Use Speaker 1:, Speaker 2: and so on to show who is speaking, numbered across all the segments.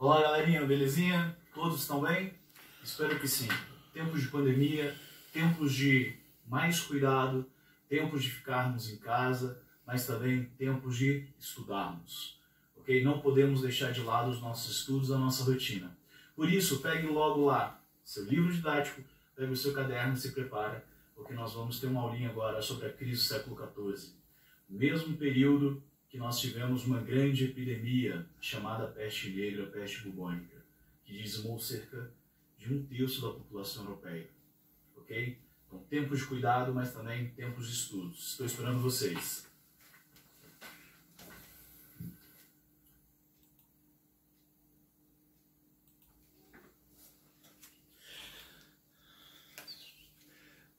Speaker 1: Olá galerinha, belezinha? Todos estão bem? Espero que sim. Tempos de pandemia, tempos de mais cuidado, tempos de ficarmos em casa, mas também tempos de estudarmos. Ok? Não podemos deixar de lado os nossos estudos, a nossa rotina. Por isso, pegue logo lá seu livro didático, pegue o seu caderno e se prepara, porque nós vamos ter uma aulinha agora sobre a crise do século XIV. O mesmo período que nós tivemos uma grande epidemia chamada peste negra, peste bubônica, que dizimou cerca de 1/3 da população europeia. Ok? Então, tempos de cuidado, mas também tempos de estudos. Estou esperando vocês.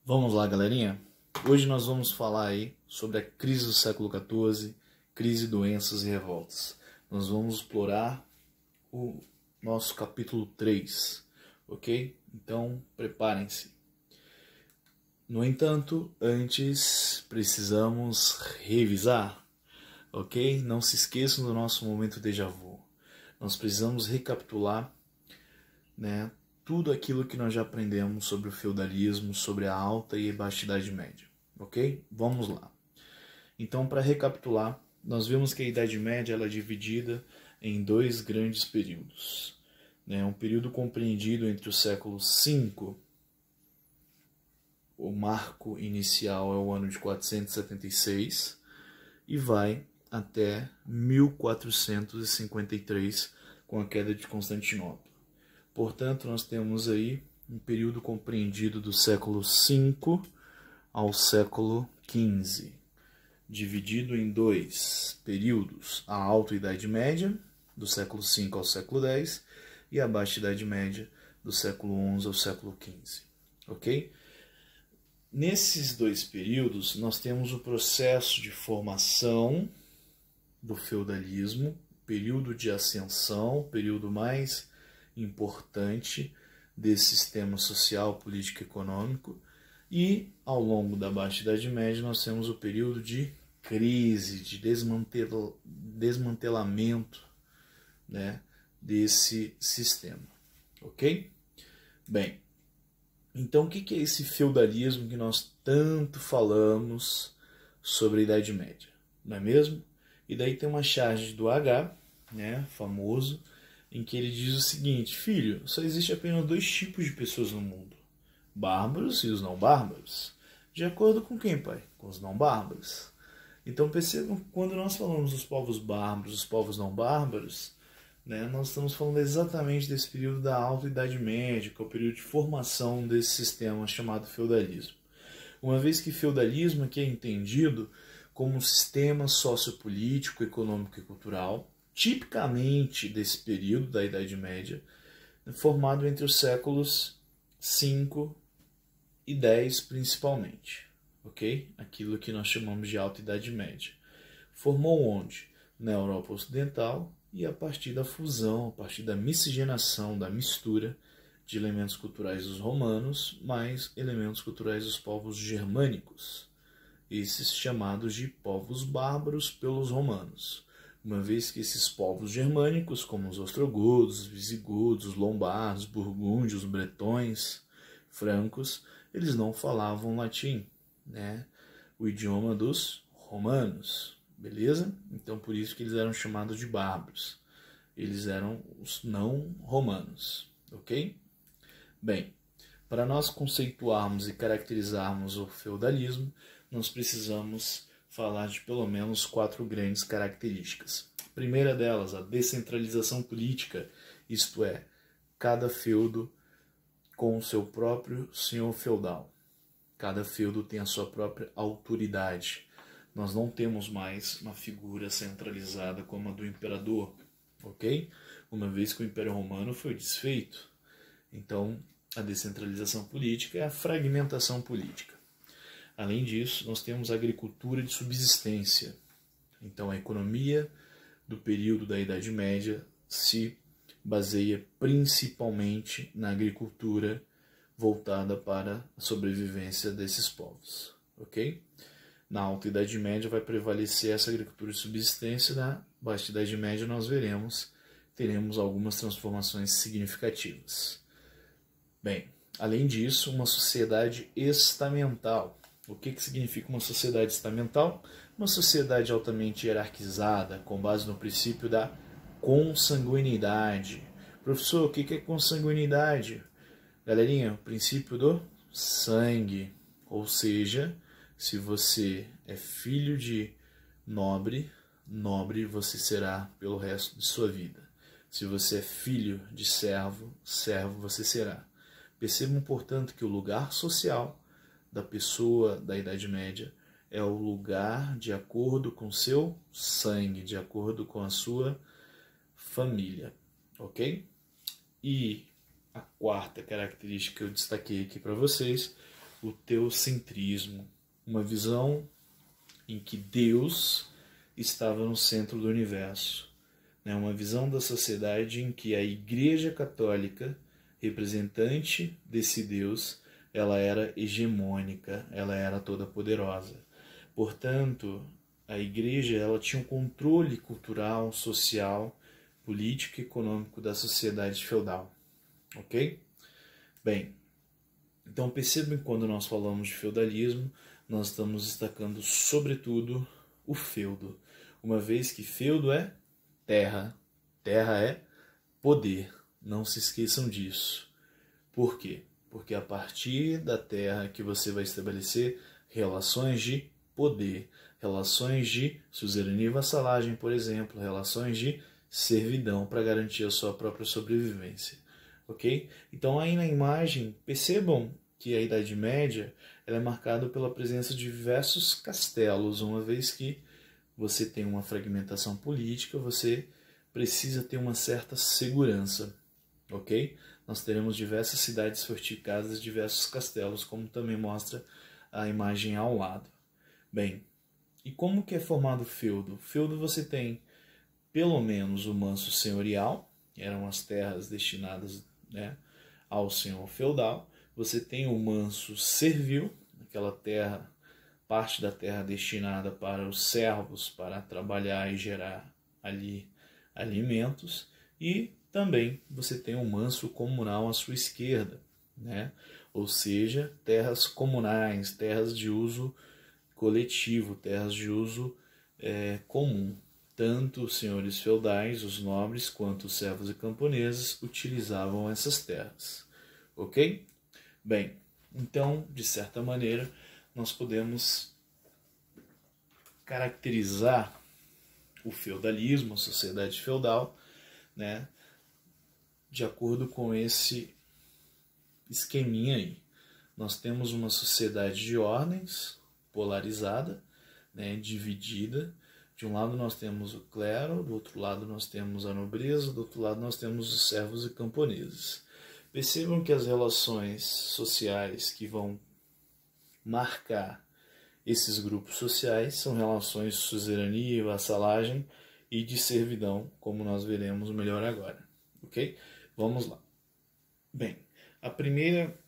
Speaker 1: Vamos lá, galerinha? Hoje nós vamos falar aí sobre a crise do século XIV, crise, doenças e revoltas. Nós vamos explorar o nosso capítulo 3, ok? Então, preparem-se. No entanto, antes precisamos revisar, ok? Não se esqueçam do nosso momento déjà vu. Nós precisamos recapitular, né, tudo aquilo que nós já aprendemos sobre o feudalismo, sobre a Alta e a Baixa Idade Média, ok? Vamos lá. Então, para recapitular, nós vimos que a Idade Média ela é dividida em dois grandes períodos. Um período compreendido entre o século V, o marco inicial é o ano de 476, e vai até 1453, com a queda de Constantinopla. Portanto, nós temos aí um período compreendido do século V ao século XV, dividido em dois períodos: a Alta Idade Média, do século V ao século X, e a Baixa Idade Média, do século XI ao século XV. Ok? Nesses dois períodos, nós temos o processo de formação do feudalismo, período de ascensão, o período mais importante desse sistema social, político e econômico, e ao longo da Baixa Idade Média nós temos o período de crise, de desmantelamento, né, desse sistema, ok? Bem, então o que é esse feudalismo que nós tanto falamos sobre a Idade Média, não é mesmo? E daí tem uma charge do H, né, famoso, em que ele diz o seguinte: filho, só existe apenas dois tipos de pessoas no mundo, bárbaros e os não bárbaros. De acordo com quem, pai? Com os não bárbaros. Então percebam que quando nós falamos dos povos bárbaros, dos povos não bárbaros, né, nós estamos falando exatamente desse período da Alta Idade Média, que é o período de formação desse sistema chamado feudalismo. Uma vez que feudalismo aqui é entendido como um sistema sociopolítico, econômico e cultural, tipicamente desse período da Idade Média, formado entre os séculos 5 e 10 principalmente, ok? Aquilo que nós chamamos de Alta Idade Média. Formou onde? Na Europa Ocidental, e a partir da fusão, a partir da miscigenação, da mistura de elementos culturais dos romanos, mais elementos culturais dos povos germânicos, esses chamados de povos bárbaros pelos romanos, uma vez que esses povos germânicos, como os ostrogodos, os visigodos, os lombardos, burgúndios, bretões, francos, eles não falavam latim, né? O idioma dos romanos, beleza? Então por isso que eles eram chamados de bárbaros. Eles eram os não romanos, ok? Bem, para nós conceituarmos e caracterizarmos o feudalismo, nós precisamos falar de pelo menos 4 grandes características. A primeira delas, a descentralização política, isto é, cada feudo com o seu próprio senhor feudal. Cada feudo tem a sua própria autoridade. Nós não temos mais uma figura centralizada como a do imperador, ok? Uma vez que o Império Romano foi desfeito. Então, a descentralização política é a fragmentação política. Além disso, nós temos a agricultura de subsistência. Então, a economia do período da Idade Média se baseia principalmente na agricultura voltada para a sobrevivência desses povos, ok? Na Alta Idade Média vai prevalecer essa agricultura de subsistência, na Baixa Idade Média nós veremos teremos algumas transformações significativas. Bem, além disso, uma sociedade estamental. O que significa uma sociedade estamental? Uma sociedade altamente hierarquizada, com base no princípio da consanguinidade. Professor, o que é consanguinidade? Galerinha, o princípio do sangue. Ou seja, se você é filho de nobre, nobre você será pelo resto de sua vida. Se você é filho de servo, servo você será. Percebam, portanto, que o lugar social da pessoa da Idade Média é o lugar de acordo com seu sangue, de acordo com a sua família, ok? E a quarta característica que eu destaquei aqui para vocês, o teocentrismo, uma visão em que Deus estava no centro do universo, né? Uma visão da sociedade em que a Igreja Católica, representante desse Deus, ela era hegemônica, ela era toda poderosa. Portanto, a igreja ela tinha um controle cultural, social, político e econômico da sociedade feudal. Ok? Bem, então percebam que quando nós falamos de feudalismo, nós estamos destacando sobretudo o feudo, uma vez que feudo é terra, terra é poder. Não se esqueçam disso. Por quê? Porque a partir da terra que você vai estabelecer relações de poder, relações de suzerania e vassalagem, por exemplo, relações de servidão para garantir a sua própria sobrevivência. Ok? Então aí na imagem, percebam que a Idade Média ela é marcada pela presença de diversos castelos, uma vez que você tem uma fragmentação política, você precisa ter uma certa segurança. Ok? Nós teremos diversas cidades fortificadas, diversos castelos, como também mostra a imagem ao lado. Bem, e como que é formado o feudo? Feudo você tem pelo menos o manso senhorial, que eram as terras destinadas, né, ao senhor feudal. Você tem o manso servil, aquela terra, parte da terra destinada para os servos, para trabalhar e gerar ali alimentos. E também você tem o manso comunal à sua esquerda, né? Ou seja, terras comunais, terras de uso coletivo, terras de uso comum. Tanto os senhores feudais, os nobres, quanto os servos e camponeses utilizavam essas terras. Ok? Bem, então, de certa maneira, nós podemos caracterizar o feudalismo, a sociedade feudal, né, de acordo com esse esqueminha aí. Nós temos uma sociedade de ordens polarizada, né, dividida. De um lado nós temos o clero, do outro lado nós temos a nobreza, do outro lado nós temos os servos e camponeses. Percebam que as relações sociais que vão marcar esses grupos sociais são relações de suzerania, vassalagem e de servidão, como nós veremos melhor agora. Ok? Vamos lá. Bem, a primeira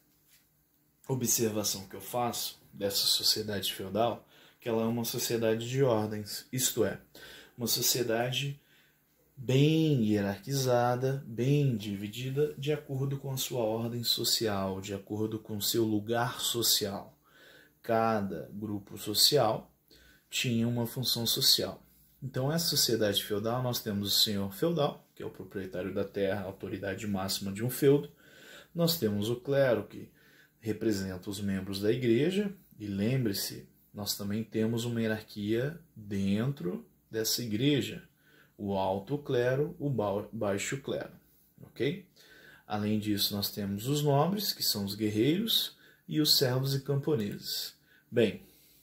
Speaker 1: observação que eu faço dessa sociedade feudal é que ela é uma sociedade de ordens, isto é, uma sociedade bem hierarquizada, bem dividida, de acordo com a sua ordem social, de acordo com o seu lugar social. Cada grupo social tinha uma função social. Então, essa sociedade feudal, nós temos o senhor feudal, que é o proprietário da terra, a autoridade máxima de um feudo. Nós temos o clero, que representa os membros da igreja. E lembre-se, nós também temos uma hierarquia dentro dessa igreja. O alto clero, o baixo clero. Ok? Além disso, nós temos os nobres, que são os guerreiros, e os servos e camponeses. Bem,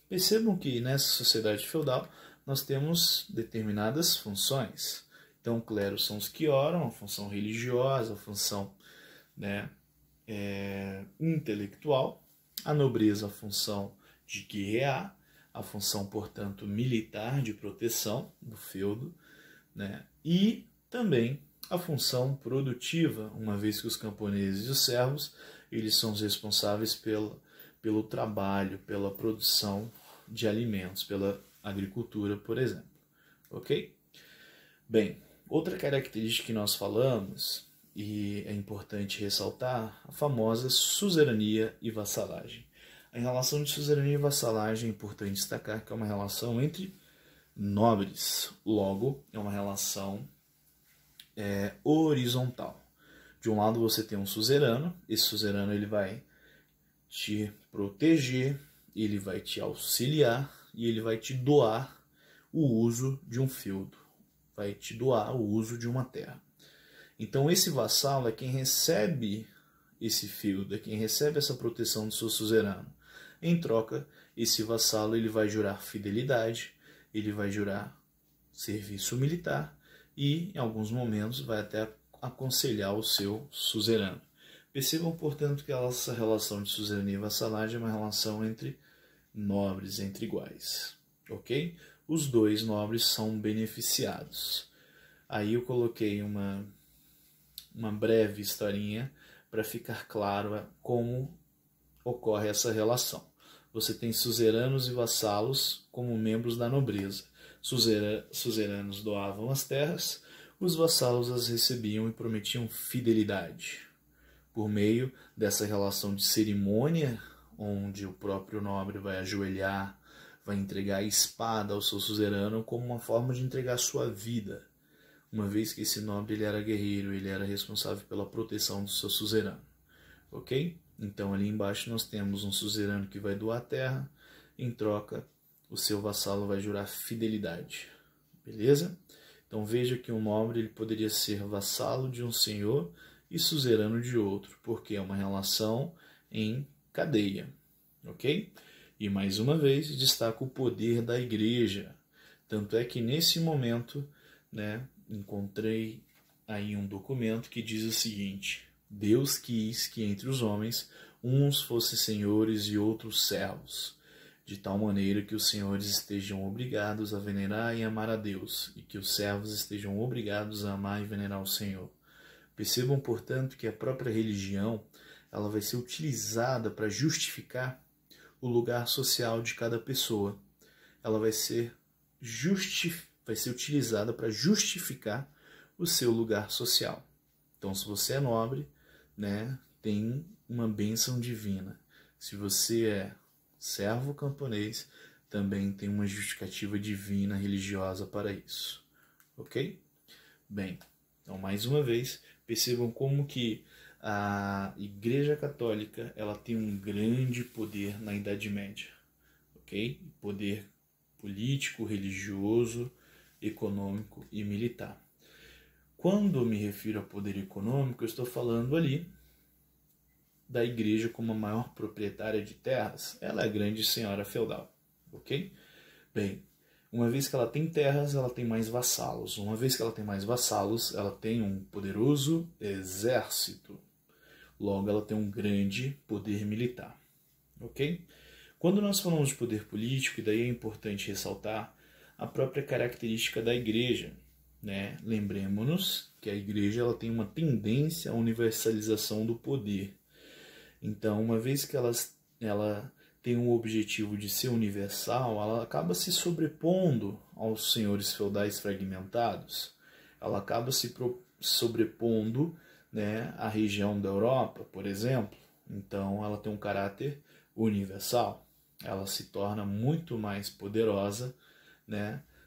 Speaker 1: percebam que nessa sociedade feudal nós temos determinadas funções. Então, o clero são os que oram, a função religiosa, a função, né, intelectual, a nobreza, a função de guerrear, a função, portanto, militar de proteção do feudo, né, e também a função produtiva, uma vez que os camponeses e os servos eles são os responsáveis pelo trabalho, pela produção de alimentos, pela agricultura, por exemplo. Ok? Bem, Outra característica que nós falamos, e é importante ressaltar, a famosa suzerania e vassalagem. A relação de suzerania e vassalagem é importante destacar que é uma relação entre nobres, logo é uma relação horizontal. De um lado você tem um suzerano, esse suzerano ele vai te proteger, ele vai te auxiliar e ele vai te doar o uso de um feudo, vai te doar o uso de uma terra. Então esse vassalo é quem recebe esse feudo, é quem recebe essa proteção do seu suzerano. Em troca, esse vassalo ele vai jurar fidelidade, ele vai jurar serviço militar e, em alguns momentos, vai até aconselhar o seu suzerano. Percebam, portanto, que essa relação de suzerania e vassalagem é uma relação entre nobres, entre iguais. Ok? Os dois nobres são beneficiados. Aí eu coloquei uma breve historinha para ficar claro como ocorre essa relação. Você tem suzeranos e vassalos como membros da nobreza. Suzeranos doavam as terras, os vassalos as recebiam e prometiam fidelidade. Por meio dessa relação de cerimônia, onde o próprio nobre vai ajoelhar, vai entregar a espada ao seu suzerano como uma forma de entregar sua vida, uma vez que esse nobre ele era guerreiro, ele era responsável pela proteção do seu suzerano. Ok? Então ali embaixo nós temos um suzerano que vai doar a terra, em troca o seu vassalo vai jurar fidelidade. Beleza? Então veja que um nobre ele poderia ser vassalo de um senhor e suzerano de outro, porque é uma relação em cadeia. Ok? E mais uma vez destaca o poder da igreja. Tanto é que nesse momento, encontrei aí um documento que diz o seguinte: Deus quis que entre os homens uns fossem senhores e outros servos, de tal maneira que os senhores estejam obrigados a venerar e amar a Deus, e que os servos estejam obrigados a amar e venerar o Senhor. Percebam, portanto, que a própria religião ela vai ser utilizada para justificar o lugar social de cada pessoa. Ela vai ser utilizada para justificar o seu lugar social. Então, se você é nobre, tem uma bênção divina. Se você é servo camponês, também tem uma justificativa divina religiosa para isso. Ok? Bem, então mais uma vez, percebam como que a Igreja Católica ela tem um grande poder na Idade Média. Ok? Poder político, religioso, econômico e militar. Quando eu me refiro a poder econômico, eu estou falando ali da igreja como a maior proprietária de terras. Ela é a grande senhora feudal, ok? Bem, uma vez que ela tem terras, ela tem mais vassalos. Uma vez que ela tem mais vassalos, ela tem um poderoso exército. Logo, ela tem um grande poder militar, ok? Quando nós falamos de poder político, e daí é importante ressaltar a própria característica da igreja, Lembremos-nos que a igreja ela tem uma tendência à universalização do poder. Então, uma vez que ela tem um objetivo de ser universal, ela acaba se sobrepondo aos senhores feudais fragmentados, ela acaba se sobrepondo à região da Europa, por exemplo. Então, ela tem um caráter universal, ela se torna muito mais poderosa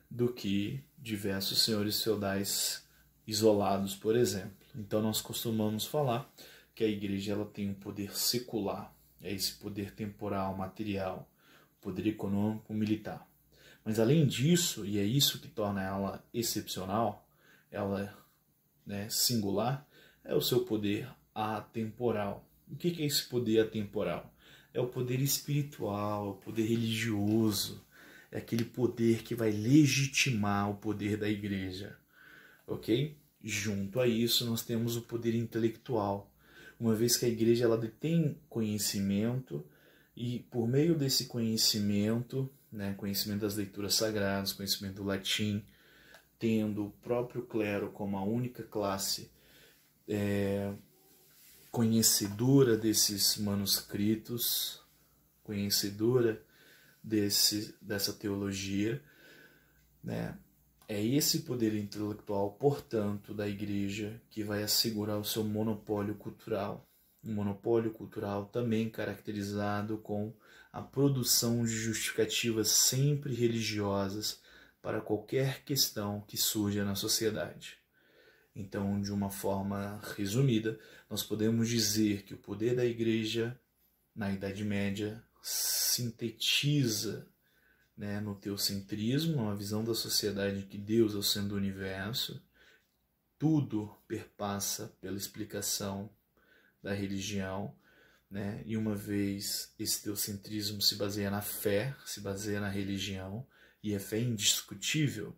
Speaker 1: do que diversos senhores feudais isolados, por exemplo. Então, nós costumamos falar que a igreja ela tem um poder secular, é esse poder temporal, material, poder econômico, militar. Mas além disso, e é isso que torna ela excepcional, ela singular, é o seu poder atemporal. O que é esse poder atemporal? É o poder espiritual, é o poder religioso, é aquele poder que vai legitimar o poder da igreja, ok? Junto a isso, nós temos o poder intelectual, uma vez que a igreja ela detém conhecimento e por meio desse conhecimento, conhecimento das leituras sagradas, conhecimento do latim, tendo o próprio clero como a única classe conhecedora desses manuscritos, conhecedora dessa teologia, É esse poder intelectual, portanto, da igreja que vai assegurar o seu monopólio cultural. Um monopólio cultural também caracterizado com a produção de justificativas sempre religiosas para qualquer questão que surja na sociedade. Então, de uma forma resumida, nós podemos dizer que o poder da igreja na Idade Média sintetiza, né, no teocentrismo, uma visão da sociedade em que Deus é o centro do universo, tudo perpassa pela explicação da religião, né, e uma vez esse teocentrismo se baseia na fé, se baseia na religião, e a fé é indiscutível,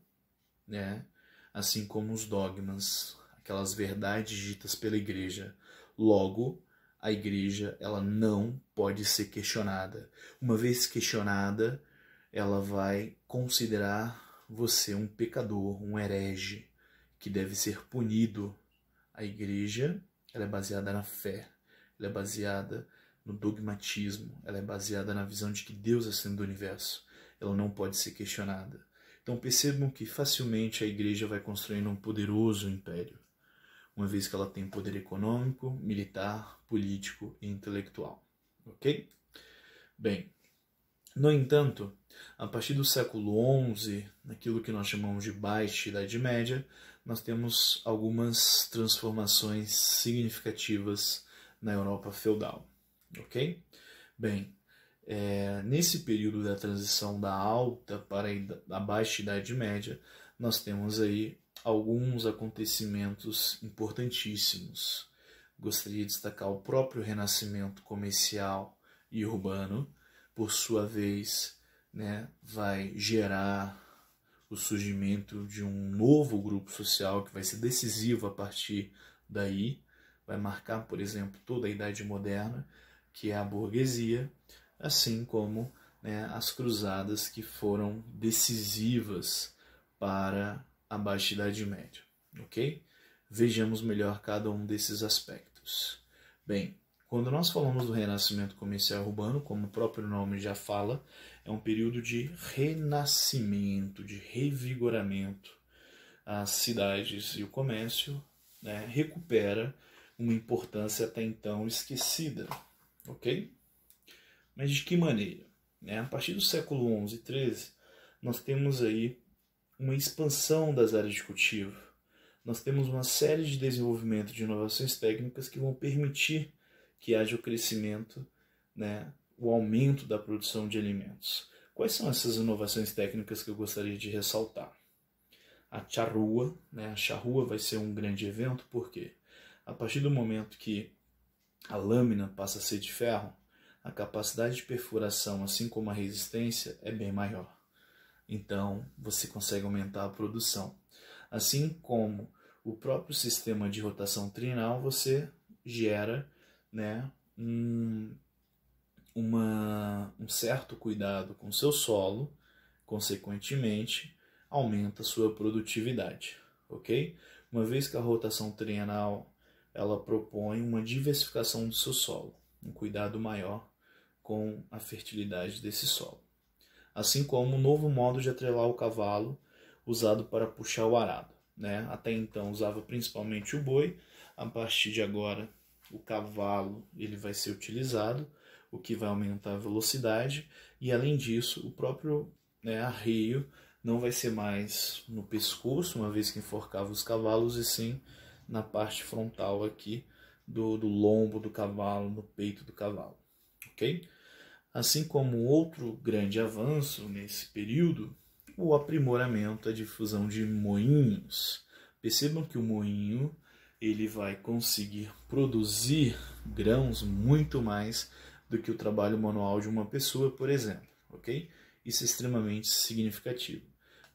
Speaker 1: né, assim como os dogmas, aquelas verdades ditas pela igreja. Logo, a igreja ela não pode ser questionada. Uma vez questionada, ela vai considerar você um pecador, um herege, que deve ser punido. A igreja ela é baseada na fé, ela é baseada no dogmatismo, ela é baseada na visão de que Deus é o centro do universo. Ela não pode ser questionada. Então percebam que facilmente a igreja vai construindo um poderoso império, uma vez que ela tem poder econômico, militar, político e intelectual. Ok? Bem, no entanto, a partir do século XI, naquilo que nós chamamos de Baixa Idade Média, nós temos algumas transformações significativas na Europa feudal. Ok? Bem, nesse período da transição da Alta para a Baixa Idade Média, nós temos aí alguns acontecimentos importantíssimos. Gostaria de destacar o próprio renascimento comercial e urbano, por sua vez, né, vai gerar o surgimento de um novo grupo social que vai ser decisivo a partir daí, vai marcar, por exemplo, toda a Idade Moderna, que é a burguesia, assim como, né, as cruzadas que foram decisivas para a Baixa Idade Média. Ok? Vejamos melhor cada um desses aspectos. Bem, quando nós falamos do renascimento comercial urbano, como o próprio nome já fala, é um período de renascimento, de revigoramento. As cidades e o comércio, né, recupera uma importância até então esquecida. Ok? Mas de que maneira? A partir do século XI e XIII, nós temos aí uma expansão das áreas de cultivo. Nós temos uma série de desenvolvimento de inovações técnicas que vão permitir que haja o crescimento, né, o aumento da produção de alimentos. Quais são essas inovações técnicas que eu gostaria de ressaltar? A charrua, né, a charrua vai ser um grande evento, porque a partir do momento que a lâmina passa a ser de ferro, a capacidade de perfuração, assim como a resistência, é bem maior. Então, você consegue aumentar a produção. Assim como o próprio sistema de rotação trienal, você gera, né, um certo cuidado com o seu solo, consequentemente, aumenta a sua produtividade. Ok? Uma vez que a rotação trienal ela propõe uma diversificação do seu solo, um cuidado maior com a fertilidade desse solo. Assim como um novo modo de atrelar o cavalo usado para puxar o arado. Né? Até então usava principalmente o boi, a partir de agora o cavalo ele vai ser utilizado, o que vai aumentar a velocidade, e além disso o próprio, né, arreio não vai ser mais no pescoço, uma vez que enforcava os cavalos, e sim na parte frontal aqui do lombo do cavalo, no peito do cavalo. Ok? Assim como outro grande avanço nesse período, o aprimoramento, a difusão de moinhos. Percebam que o moinho ele vai conseguir produzir grãos muito mais do que o trabalho manual de uma pessoa, por exemplo. Ok? Isso é extremamente significativo.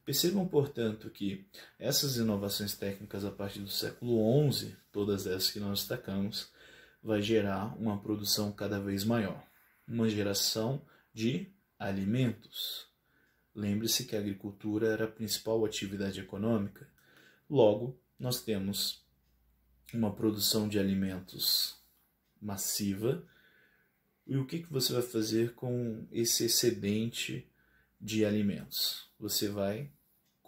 Speaker 1: Percebam, portanto, que essas inovações técnicas a partir do século XI, todas essas que nós destacamos, vai gerar uma produção cada vez maior. Uma geração de alimentos. Lembre-se que a agricultura era a principal atividade econômica. Logo, nós temos uma produção de alimentos massiva. E o que você vai fazer com esse excedente de alimentos? Você vai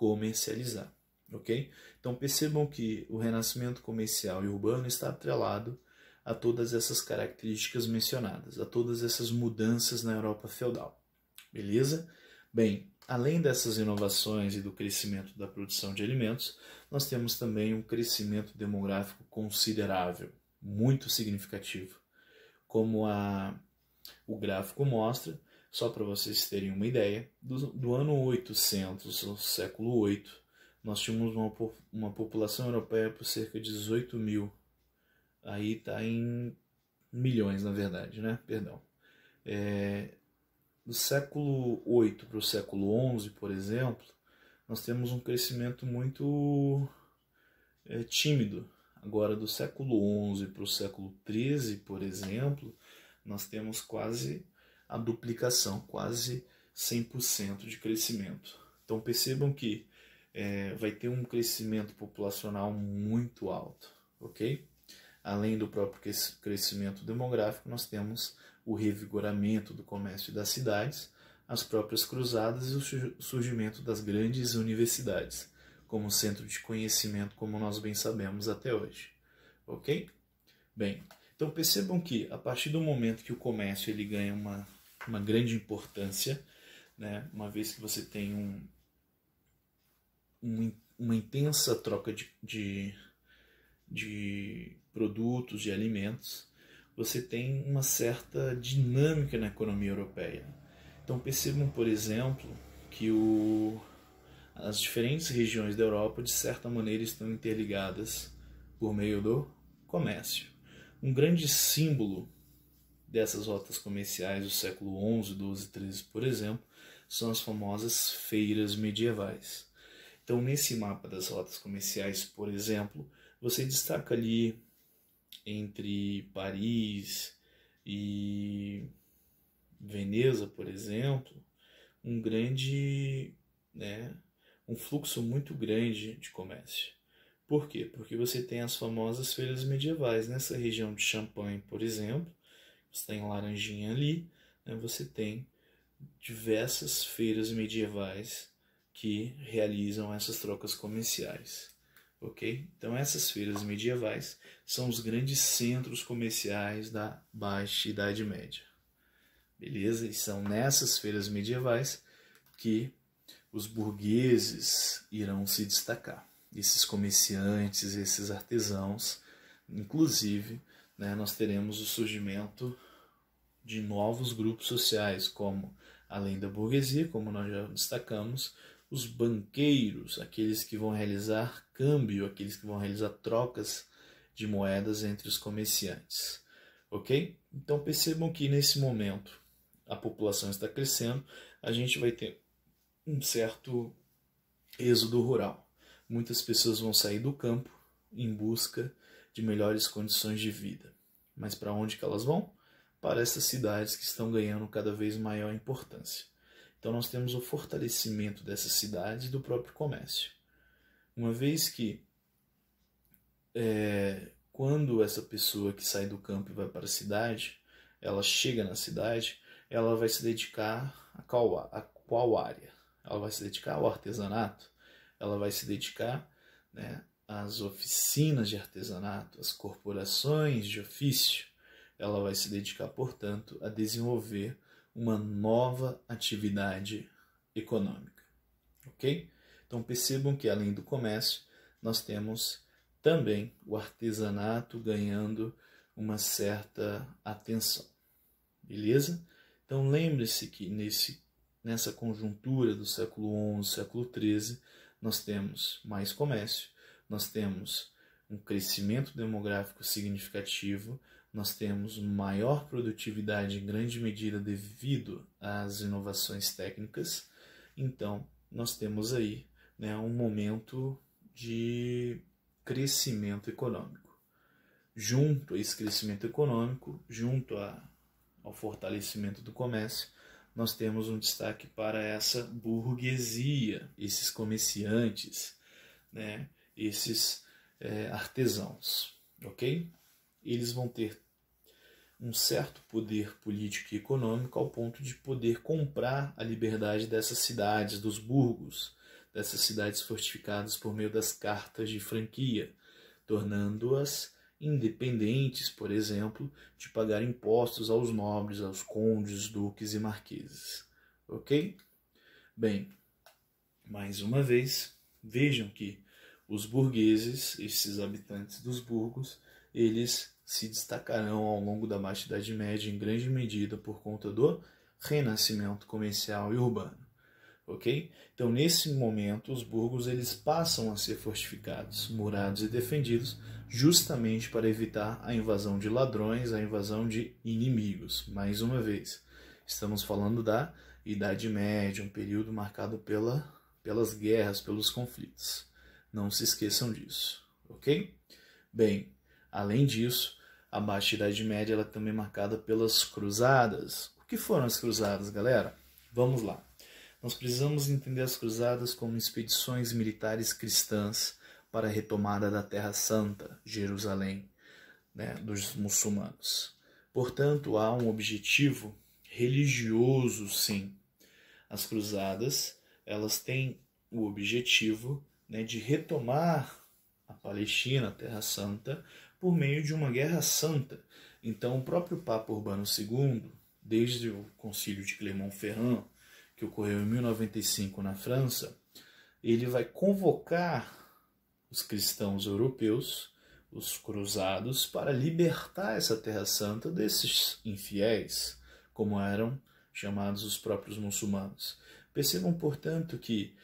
Speaker 1: comercializar, ok? Então percebam que o renascimento comercial e urbano está atrelado a todas essas características mencionadas, a todas essas mudanças na Europa feudal, beleza? Bem, além dessas inovações e do crescimento da produção de alimentos, nós temos também um crescimento demográfico considerável, muito significativo, como o gráfico mostra. Só para vocês terem uma ideia, do ano 800 ao século 8, nós tínhamos uma população europeia por cerca de 18 mil. Aí está em milhões, na verdade, né? Perdão. Do século 8 para o século 11, por exemplo, nós temos um crescimento muito tímido. Agora, do século 11 para o século 13, por exemplo, nós temos quase a duplicação, quase 100% de crescimento. Então percebam que vai ter um crescimento populacional muito alto, ok? Além do próprio crescimento demográfico, nós temos o revigoramento do comércio das cidades, as próprias cruzadas e o surgimento das grandes universidades, como centro de conhecimento, como nós bem sabemos até hoje, ok? Bem, então percebam que a partir do momento que o comércio ele ganha uma grande importância, né, uma vez que você tem uma intensa troca de produtos, de alimentos, você tem uma certa dinâmica na economia europeia. Então percebam, por exemplo, que as diferentes regiões da Europa, de certa maneira, estão interligadas por meio do comércio. Um grande símbolo dessas rotas comerciais do século XI, XII, XIII, por exemplo, são as famosas feiras medievais. Então, nesse mapa das rotas comerciais, por exemplo, você destaca ali entre Paris e Veneza, por exemplo, um fluxo muito grande de comércio. Por quê? Porque você tem as famosas feiras medievais. Nessa região de Champagne, por exemplo, você tem Laranjinha ali, né, você tem diversas feiras medievais que realizam essas trocas comerciais. Ok? Então essas feiras medievais são os grandes centros comerciais da Baixa Idade Média. Beleza? E são nessas feiras medievais que os burgueses irão se destacar. Esses comerciantes, esses artesãos, inclusive, né, nós teremos o surgimento de novos grupos sociais, como, além da burguesia, como nós já destacamos, os banqueiros, aqueles que vão realizar câmbio, aqueles que vão realizar trocas de moedas entre os comerciantes. Ok? Então percebam que nesse momento a população está crescendo, a gente vai ter um certo êxodo rural. Muitas pessoas vão sair do campo em busca de melhores condições de vida. Mas para onde que elas vão? Para essas cidades que estão ganhando cada vez maior importância. Então nós temos o fortalecimento dessas cidades e do próprio comércio. Uma vez que quando essa pessoa que sai do campo e vai para a cidade, ela chega na cidade, ela vai se dedicar a qual área? Ela vai se dedicar ao artesanato, ela vai se dedicar, né, às oficinas de artesanato, às corporações de ofício. Ela vai se dedicar, portanto, a desenvolver uma nova atividade econômica. Ok? Então percebam que, além do comércio, nós temos também o artesanato ganhando uma certa atenção. Beleza? Então lembre-se que nessa conjuntura do século XI, século XIII, nós temos mais comércio, nós temos um crescimento demográfico significativo, nós temos maior produtividade em grande medida devido às inovações técnicas. Então, nós temos aí, né, um momento de crescimento econômico. Junto a esse crescimento econômico, junto ao fortalecimento do comércio, nós temos um destaque para essa burguesia, esses comerciantes, né, esses artesãos, ok? Eles vão ter um certo poder político e econômico ao ponto de poder comprar a liberdade dessas cidades, dos burgos, dessas cidades fortificadas por meio das cartas de franquia, tornando-as independentes, por exemplo, de pagar impostos aos nobres, aos condes, duques e marqueses. Ok? Bem, mais uma vez, vejam que os burgueses, esses habitantes dos burgos, eles se destacarão ao longo da Baixa Idade Média em grande medida por conta do renascimento comercial e urbano. Ok? Então, nesse momento, os burgos eles passam a ser fortificados, murados e defendidos, justamente para evitar a invasão de ladrões, a invasão de inimigos. Mais uma vez, estamos falando da Idade Média, um período marcado pelas guerras, pelos conflitos. Não se esqueçam disso, ok? Bem, além disso, a Baixa Idade Média ela também é marcada pelas cruzadas. O que foram as cruzadas, galera? Vamos lá. Nós precisamos entender as cruzadas como expedições militares cristãs para a retomada da Terra Santa, Jerusalém, né, dos muçulmanos. Portanto, há um objetivo religioso, sim. As cruzadas, elas têm o objetivo, né, de retomar a Palestina, a Terra Santa, por meio de uma guerra santa. Então, o próprio Papa Urbano II, desde o Concílio de Clermont-Ferrand, que ocorreu em 1095 na França, ele vai convocar os cristãos europeus, os cruzados, para libertar essa Terra Santa desses infiéis, como eram chamados os próprios muçulmanos. Percebam, portanto, que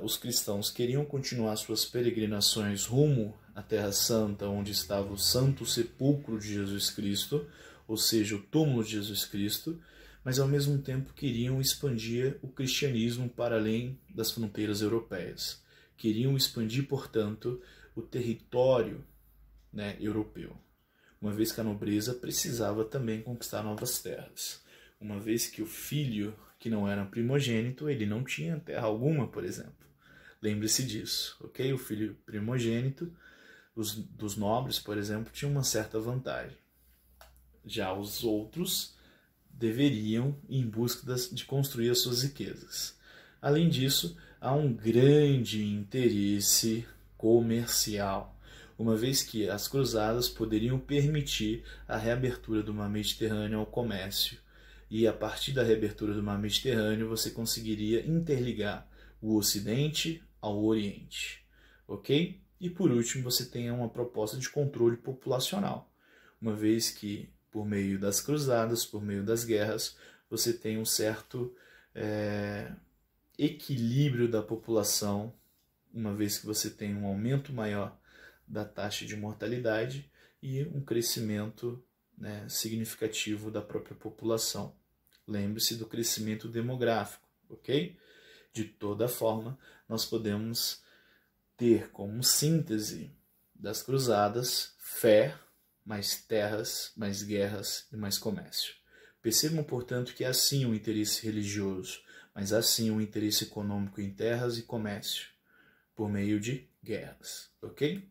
Speaker 1: os cristãos queriam continuar suas peregrinações rumo à Terra Santa, onde estava o Santo Sepulcro de Jesus Cristo, ou seja, o túmulo de Jesus Cristo, mas ao mesmo tempo queriam expandir o cristianismo para além das fronteiras europeias. Queriam expandir, portanto, o território, né, europeu, uma vez que a nobreza precisava também conquistar novas terras. Uma vez que o filho, que não era primogênito, ele não tinha terra alguma, por exemplo. Lembre-se disso, ok? O filho primogênito dos nobres, por exemplo, tinha uma certa vantagem. Já os outros deveriam ir em busca de construir as suas riquezas. Além disso, há um grande interesse comercial, uma vez que as cruzadas poderiam permitir a reabertura do mar Mediterrâneo ao comércio. E a partir da reabertura do mar Mediterrâneo, você conseguiria interligar o Ocidente ao Oriente. Ok? E por último, você tem uma proposta de controle populacional, uma vez que por meio das cruzadas, por meio das guerras, você tem um certo equilíbrio da população, uma vez que você tem um aumento maior da taxa de mortalidade e um crescimento, né, significativo da própria população. Lembre-se do crescimento demográfico, ok? De toda forma, nós podemos ter como síntese das cruzadas fé, mais terras, mais guerras e mais comércio. Percebam, portanto, que há sim um interesse religioso, mas há sim um interesse econômico em terras e comércio, por meio de guerras, ok?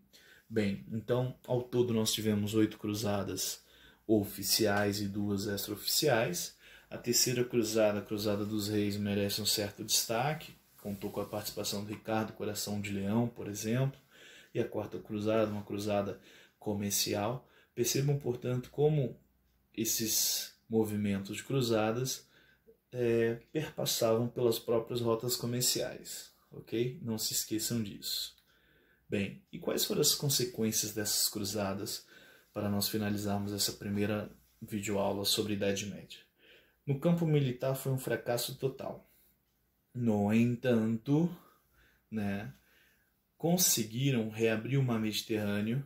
Speaker 1: Bem, então, ao todo nós tivemos 8 cruzadas oficiais e 2 extraoficiais. A terceira cruzada, a Cruzada dos Reis, merece um certo destaque, contou com a participação do Ricardo Coração de Leão, por exemplo, e a quarta cruzada, uma cruzada comercial. Percebam, portanto, como esses movimentos de cruzadas perpassavam pelas próprias rotas comerciais, ok? Não se esqueçam disso. Bem, e quais foram as consequências dessas cruzadas para nós finalizarmos essa primeira videoaula sobre a Idade Média? No campo militar foi um fracasso total. No entanto, né, conseguiram reabrir o mar Mediterrâneo.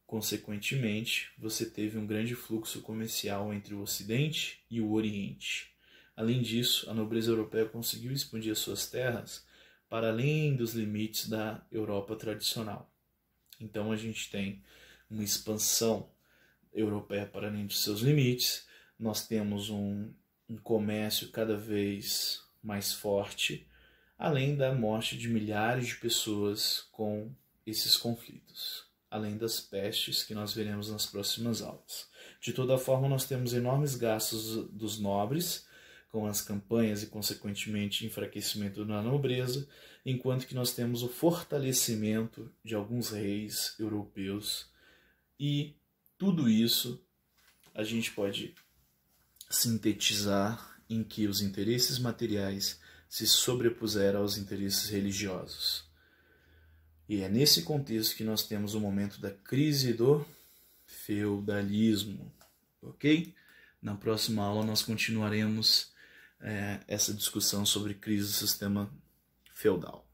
Speaker 1: Consequentemente, você teve um grande fluxo comercial entre o Ocidente e o Oriente. Além disso, a nobreza europeia conseguiu expandir as suas terras para além dos limites da Europa tradicional. Então a gente tem uma expansão europeia para além dos seus limites, nós temos um comércio cada vez mais forte, além da morte de milhares de pessoas com esses conflitos, além das pestes que nós veremos nas próximas aulas. De toda forma, nós temos enormes gastos dos nobres, com as campanhas e, consequentemente, enfraquecimento da nobreza, enquanto que nós temos o fortalecimento de alguns reis europeus. E tudo isso a gente pode sintetizar em que os interesses materiais se sobrepuseram aos interesses religiosos. E é nesse contexto que nós temos o momento da crise do feudalismo, ok? Na próxima aula nós continuaremos essa discussão sobre crise do sistema feudal.